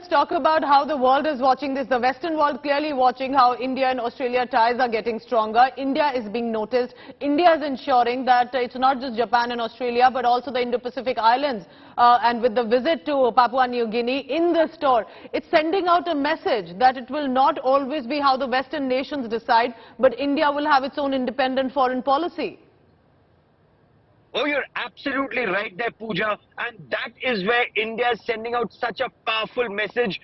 let's talk about how the world is watching this. The Western world clearly watching how India and Australia ties are getting stronger. India is being noticed. India is ensuring that it's not just Japan and Australia, but also the Indo-Pacific Islands. And with the visit to Papua New Guinea in this tour, it's sending out a message that it will not always be how the Western nations decide, but India will have its own independent foreign policy. Oh, you're absolutely right there, Pooja. And that is where India is sending out such a powerful message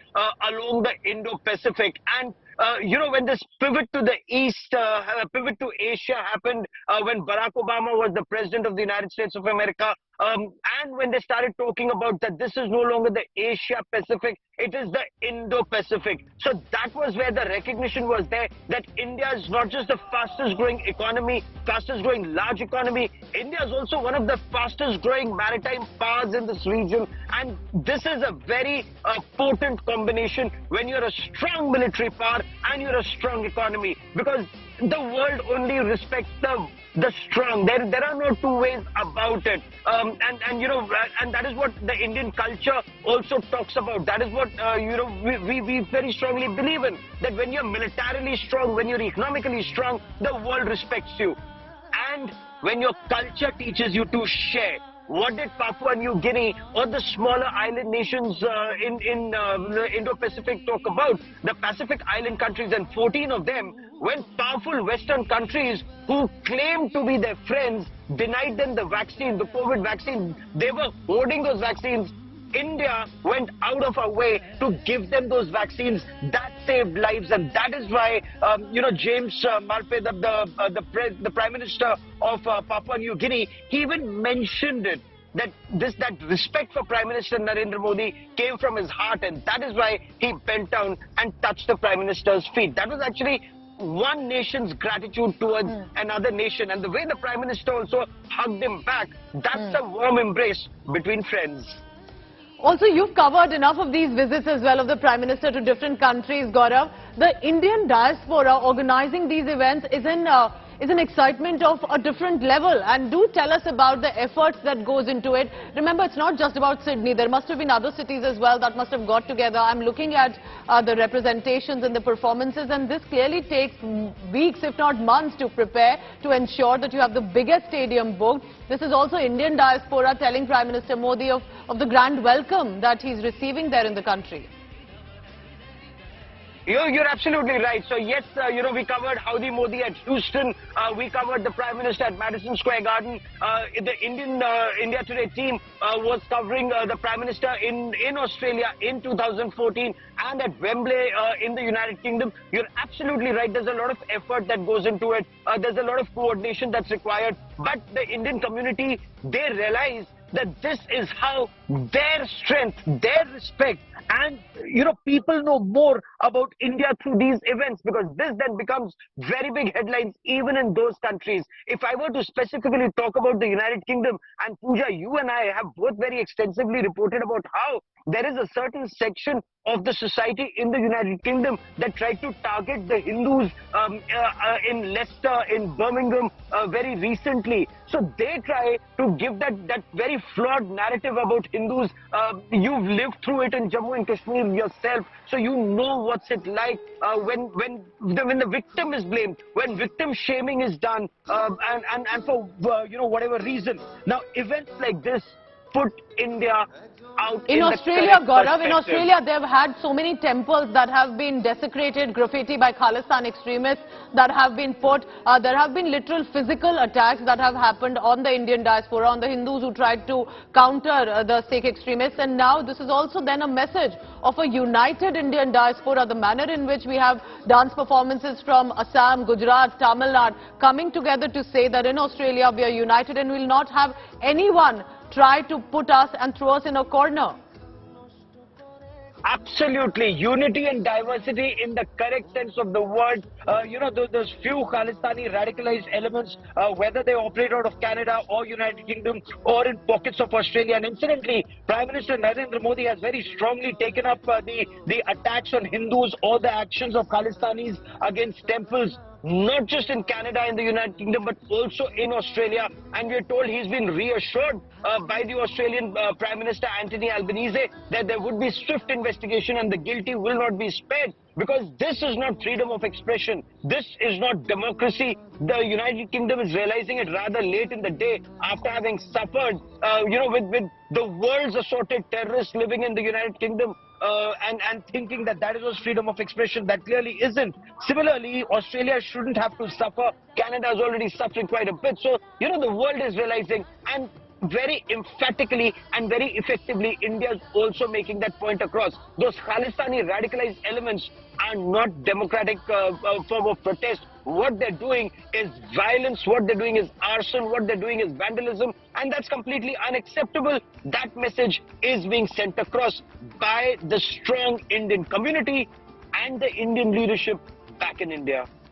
along the Indo-Pacific. And, when this pivot to the East, pivot to Asia happened when Barack Obama was the president of the United States of America, and when they started talking about that this is no longer the Asia-Pacific, it is the Indo-Pacific. So that was where the recognition was there that India is not just the fastest growing economy, fastest growing large economy. India is also one of the fastest growing maritime powers in this region. And this is a very potent combination when you're a strong military power and you're a strong economy, because the world only respects the strong. There are no two ways about it. And that is what the Indian culture also talks about. That is what we very strongly believe in. That when you're militarily strong, when you're economically strong, the world respects you. And when your culture teaches you to share. What did Papua New Guinea or the smaller island nations in the Indo-Pacific talk about? The Pacific Island countries, and 14 of them, when powerful Western countries who claimed to be their friends denied them the vaccine, the COVID vaccine, they were hoarding those vaccines. India went out of our way to give them those vaccines. That saved lives, and that is why James Marpe, the Prime Minister of Papua New Guinea, he even mentioned it, that respect for Prime Minister Narendra Modi came from his heart, and that is why he bent down and touched the Prime Minister's feet. That was actually one nation's gratitude towards another nation, and the way the Prime Minister also hugged him back, that's a warm embrace between friends. Also, you've covered enough of these visits as well of the Prime Minister to different countries, Gaurav. The Indian diaspora organizing these events is an excitement of a different level. And do tell us about the efforts that goes into it. Remember, it's not just about Sydney. There must have been other cities as well that must have got together. I'm looking at the representations and the performances, and this clearly takes weeks, if not months, to prepare to ensure that you have the biggest stadium booked. This is also Indian diaspora telling Prime Minister Modi of the grand welcome that he's receiving there in the country. You're absolutely right. So yes, we covered Howdy Modi at Houston. We covered the Prime Minister at Madison Square Garden. The India Today team was covering the Prime Minister in Australia in 2014 and at Wembley in the United Kingdom. You're absolutely right. There's a lot of effort that goes into it. There's a lot of coordination that's required. But the Indian community, they realize that this is how their strength, their respect, and people know more about India through these events, because this then becomes very big headlines even in those countries. If I were to specifically talk about the United Kingdom, and Pooja, you and I have both very extensively reported about how there is a certain section of the society in the United Kingdom that tried to target the Hindus in Leicester, in Birmingham very recently. So they try to give that very flawed narrative about Hindus. You've lived through it in Jammu and Kashmir yourself, so you know what's it like when the victim is blamed, when victim shaming is done, and for whatever reason. Now events like this put India out in Australia, Gaurav, in Australia, they've had so many temples that have been desecrated, graffiti by Khalistan extremists that have been put. There have been literal physical attacks that have happened on the Indian diaspora, on the Hindus who tried to counter the Sikh extremists. And now this is also then a message of a united Indian diaspora, the manner in which we have dance performances from Assam, Gujarat, Tamil Nadu coming together to say that in Australia we are united and will not have anyone try to put us and throw us in a corner. Absolutely. Unity and diversity in the correct sense of the word. Those few Khalistani radicalized elements, whether they operate out of Canada or United Kingdom or in pockets of Australia. And incidentally, Prime Minister Narendra Modi has very strongly taken up the attacks on Hindus or the actions of Khalistanis against temples. not just in Canada and the United Kingdom, but also in Australia. And we are told he's been reassured by the Australian Prime Minister Anthony Albanese that there would be swift investigation and the guilty will not be spared. Because this is not freedom of expression. This is not democracy. The United Kingdom is realizing it rather late in the day after having suffered, with the world's assorted terrorists living in the United Kingdom. And thinking that that was freedom of expression. That clearly isn't. Similarly, Australia shouldn't have to suffer. Canada is already suffering quite a bit. So, the world is realizing, and very emphatically and very effectively, India is also making that point across. Those Khalistani radicalized elements are not democratic form of protest. What they're doing is violence, what they're doing is arson, what they're doing is vandalism, and that's completely unacceptable. That message is being sent across by the strong Indian community and the Indian leadership back in India.